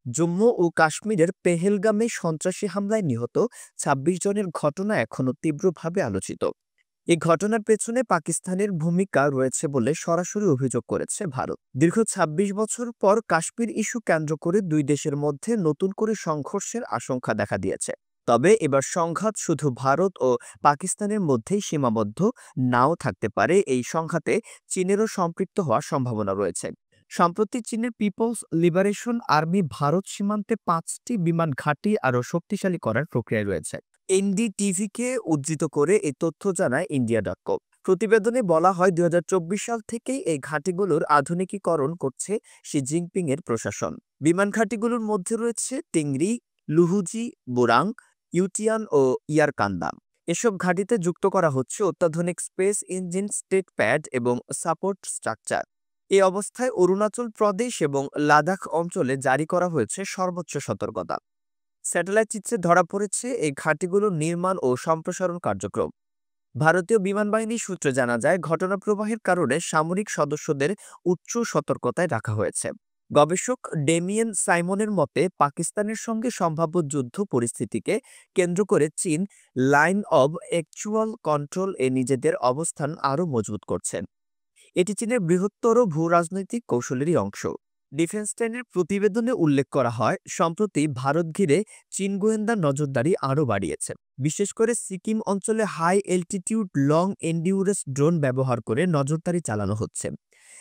জম্মু ও কাশ্মীরের পেহেলগামে সন্ত্রাসী হামলায় নিহত ২৬ জনের ঘটনা এখনো তীব্রভাবে আলোচিত। এই ঘটনার পেছনে পাকিস্তানের ভূমিকা রয়েছে বলে সরাসরি অভিযোগ করেছে ভারত। দীর্ঘ ২৬ বছর পর কাশ্মীর ইস্যু কেন্দ্র করে দুই দেশের মধ্যে নতুন করে সংঘর্ষের আশঙ্কা দেখা দিয়েছে। তবে এবার সংঘাত শুধু ভারত ও পাকিস্তানের মধ্যেই সীমাবদ্ধ নাও থাকতে পারে। এই সংঘাতে চীনেরও সম্পৃক্ত হওয়ার সম্ভাবনা রয়েছে। সম্প্রতি চীনের পিপলস লিবারেশন আর্মি ভারত সীমান্তে ৫টি বিমান ঘাঁটি আরও শক্তিশালী করার প্রক্রিয়ায় রয়েছে। এনডিটিভিকে উদ্ধৃত করে এই তথ্য জানায় ইন্ডিয়া.কম। প্রতিবেদনে বলা হয় ২০২৪ সাল থেকেই এই ঘাঁটিগুলোর আধুনিকীকরণ করছে শি জিনপিং এর প্রশাসন। বিমান ঘাঁটিগুলোর মধ্যে রয়েছে টিংরি, লুহুজি, বোরাং, ইউটিয়ান ও ইয়ারকান্দাম। এসব ঘাঁটিতে যুক্ত করা হচ্ছে অত্যাধুনিক স্পেস ইঞ্জিন, স্টেট প্যাড এবং সাপোর্ট স্ট্রাকচার। এই অবস্থায় অরুণাচল প্রদেশ এবং লাদাখ অঞ্চলে জারি করা হয়েছে সর্বোচ্চ সতর্কতা। স্যাটেলাইট চিত্রে ধরা পড়েছে এই ঘাঁটিগুলোর নির্মাণ ও সম্প্রসারণ কার্যক্রম। ভারতীয় বিমান বাহিনী সূত্রে জানা যায়, ঘটনা প্রবাহের কারণে সামরিক সদস্যদের উচ্চ সতর্কতায় রাখা হয়েছে। গবেষক ডেমিয়েন সাইমনের মতে, পাকিস্তানের সঙ্গে সম্ভাব্য যুদ্ধ পরিস্থিতিকে কেন্দ্র করে চীন লাইন অব অ্যাকচুয়াল কন্ট্রোল এ নিজেদের অবস্থান আরও মজবুত করছেন। এটি চীনের বৃহত্তর ভূ-রাজনৈতিক কৌশলেরই অংশ। ডিফেন্স টেনের প্রতিবেদনে উল্লেখ করা হয়, সম্প্রতি ভারত ঘিরে চীন গোয়েন্দা নজরদারি আরও বাড়িয়েছে। বিশেষ করে সিকিম অঞ্চলে হাই এলটিটিউড লং এন্ডিউরেন্স ড্রোন ব্যবহার করে নজরদারি চালানো হচ্ছে,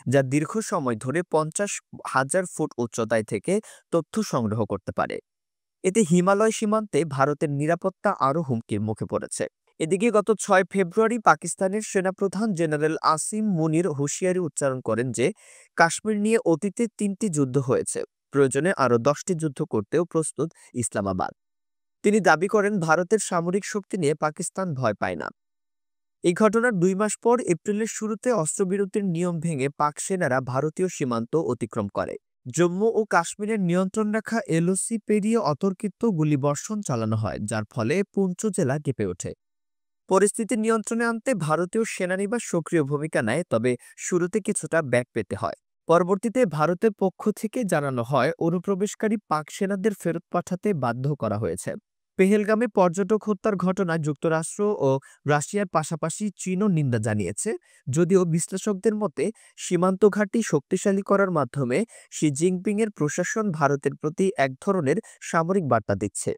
যা দীর্ঘ সময় ধরে ৫০,০০০ ফুট উচ্চতায় থেকে তথ্য সংগ্রহ করতে পারে। এতে হিমালয় সীমান্তে ভারতের নিরাপত্তা আরও হুমকির মুখে পড়েছে। এদিকে গত ৬ ফেব্রুয়ারি পাকিস্তানের সেনাপ্রধান জেনারেল আসিম মুনির হুঁশিয়ারি উচ্চারণ করেন যে কাশ্মীর নিয়ে অতীতে ৩টি যুদ্ধ হয়েছে, প্রয়োজনে আরও ১০টি যুদ্ধ করতেও প্রস্তুত ইসলামাবাদ। তিনি দাবি করেন, ভারতের সামরিক শক্তি নিয়ে পাকিস্তান ভয় পায় না। এই ঘটনার ২ মাস পর এপ্রিলের শুরুতে অস্ত্রবিরতির নিয়ম ভেঙে পাক সেনারা ভারতীয় সীমান্ত অতিক্রম করে। জম্মু ও কাশ্মীরের নিয়ন্ত্রণ রেখা এলওসি পেরিয়ে অতর্কিত গুলিবর্ষণ চালানো হয়, যার ফলে পুঞ্চ জেলা কেঁপে ওঠে। পরিস্থিতি নিয়ন্ত্রণে আনতে ভারতীয় সেনানিবাস সক্রিয় ভূমিকা নেয়, তবে শুরুতে কিছুটা ব্যাক পেতে হয়। পরবর্তীতে ভারতের পক্ষ থেকে জানানো হয়, অনুপ্রবেশকারী পাক সেনাদের ফেরত পাঠাতে বাধ্য করা হয়েছে। পেহেলগামে পর্যটক হত্যার ঘটনায় যুক্তরাষ্ট্র ও রাশিয়ার পাশাপাশি চীনও নিন্দা জানিয়েছে। যদিও বিশ্লেষকদের মতে, সীমান্ত ঘাঁটি শক্তিশালী করার মাধ্যমে শি জিনপিংয়ের প্রশাসন ভারতের প্রতি এক ধরনের সামরিক বার্তা দিচ্ছে।